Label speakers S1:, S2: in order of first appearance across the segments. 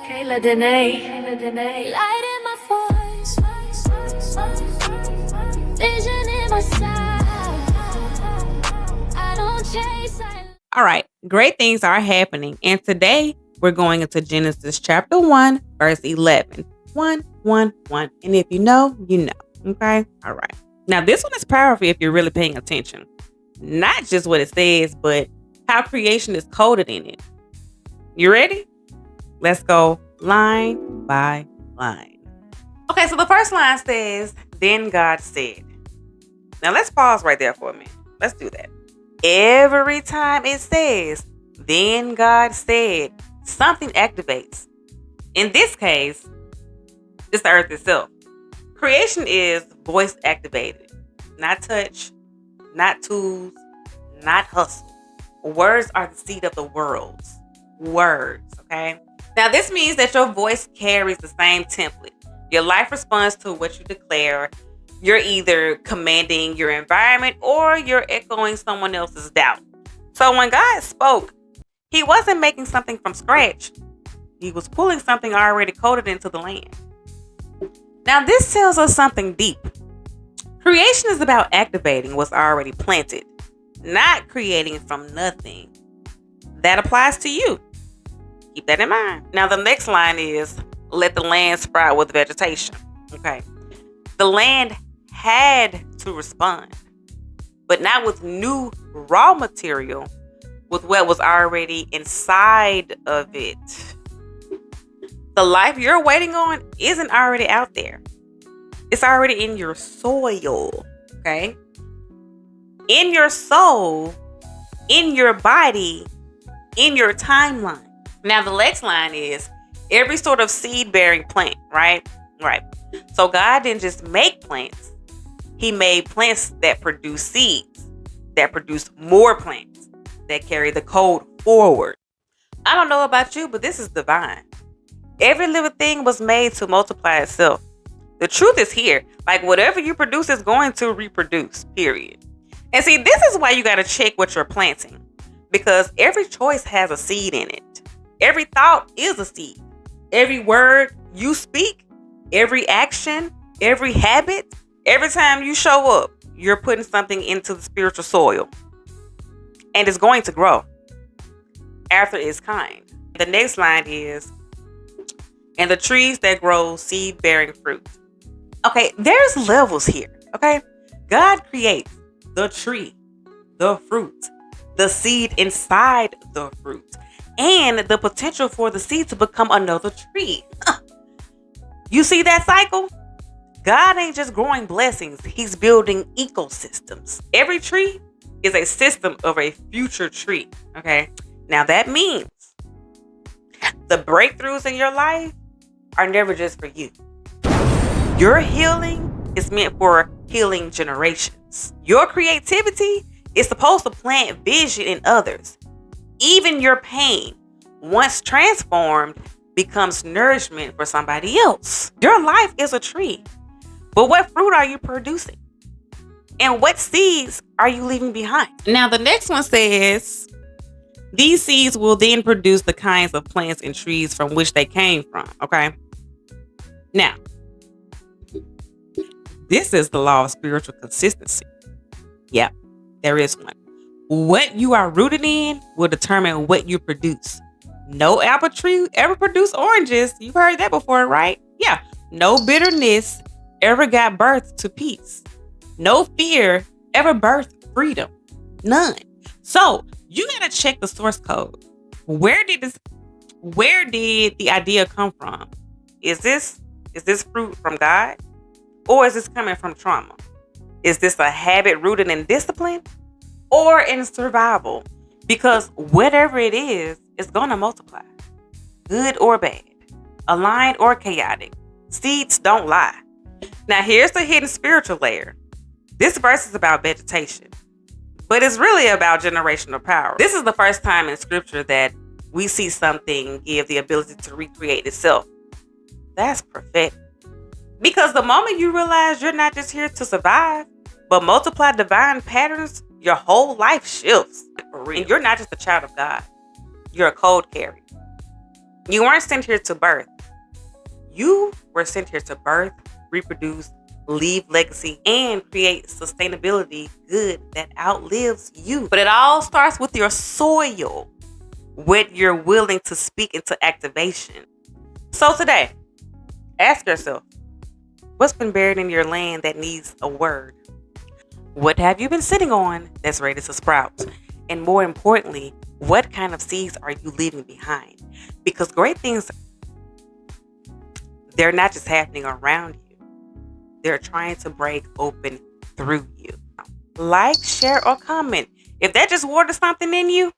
S1: Kayla Dene. Light in my voice. Vision in my sight. I don't chase.
S2: All right, great things are happening. And today we're going into Genesis chapter 1, verse 11. 1, 1, 1. And if you know, you know. Okay? All right. Now, this one is powerful if you're really paying attention. Not just what it says, but how creation is coded in it. You ready? Let's go line by line. Okay, so the first line says, "Then God said." Now, let's pause right there for a minute. Let's do that. Every time it says, "Then God said," something activates. In this case, it's the earth itself. Creation is voice activated, not touch, not tools, not hustle. Words are the seed of the world. Words, okay? Now, this means that your voice carries the same template. Your life responds to what you declare. You're either commanding your environment or you're echoing someone else's doubt. So when God spoke, he wasn't making something from scratch. He was pulling something already coded into the land. Now, this tells us something deep. Creation is about activating what's already planted, not creating from nothing. That applies to you. Keep that in mind. Now, the next line is, "Let the land sprout with vegetation." Okay. The land had to respond, but not with new raw material, with what was already inside of it. The life you're waiting on isn't already out there. It's already in your soil, okay? In your soul, in your body, in your timeline. Now, the next line is every sort of seed-bearing plant, right? Right. So God didn't just make plants. He made plants that produce seeds, that produce more plants, that carry the code forward. I don't know about you, but this is divine. Every living thing was made to multiply itself. The truth is here. Like, whatever you produce is going to reproduce, period. And see, this is why you got to check what you're planting. Because every choice has a seed in it. Every thought is a seed. Every word you speak, every action, every habit, every time you show up, you're putting something into the spiritual soil. And it's going to grow after its kind. The next line is, "And the trees that grow seed-bearing fruit." Okay, there's levels here, okay? God creates the tree, the fruit, the seed inside the fruit, and the potential for the seed to become another tree. You see that cycle? God ain't just growing blessings. He's building ecosystems. Every tree is a system of a future tree, okay? Now that means the breakthroughs in your life are never just for you. Your healing is meant for healing generations. Your creativity is supposed to plant vision in others. Even your pain, once transformed, becomes nourishment for somebody else. Your life is a tree. But what fruit are you producing? And what seeds are you leaving behind? Now, the next one says, "These seeds will then produce the kinds of plants and trees from which they came from." Okay. Now, this is the law of spiritual consistency. Yep, there is one. What you are rooted in will determine what you produce. No apple tree ever produced oranges. You've heard that before, right? Yeah. No bitterness ever got birth to peace. No fear ever birthed freedom. None. So you gotta check the source code. Where did the idea come from? Is this fruit from God? Or is this coming from trauma? Is this a habit rooted in discipline or in survival? Because whatever it is, it's gonna multiply. Good or bad. Aligned or chaotic. Seeds don't lie. Now here's the hidden spiritual layer. This verse is about vegetation, but it's really about generational power. This is the first time in scripture that we see something give the ability to recreate itself. That's prophetic. Because the moment you realize you're not just here to survive, but multiply divine patterns, your whole life shifts. And you're not just a child of God. You're a code carrier. You weren't sent here to birth. You were sent here to birth, reproduce, leave legacy, and create sustainability good that outlives you. But it all starts with your soil, what you're willing to speak into activation. So today, ask yourself, what's been buried in your land that needs a word? What have you been sitting on that's ready to sprout? And more importantly, what kind of seeds are you leaving behind? Because great things, they're not just happening around you. They're trying to break open through you. Like, share, or comment if that just watered something in you.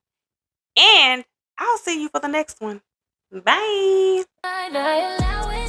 S2: And I'll see you for the next one. Bye.
S1: I allow it.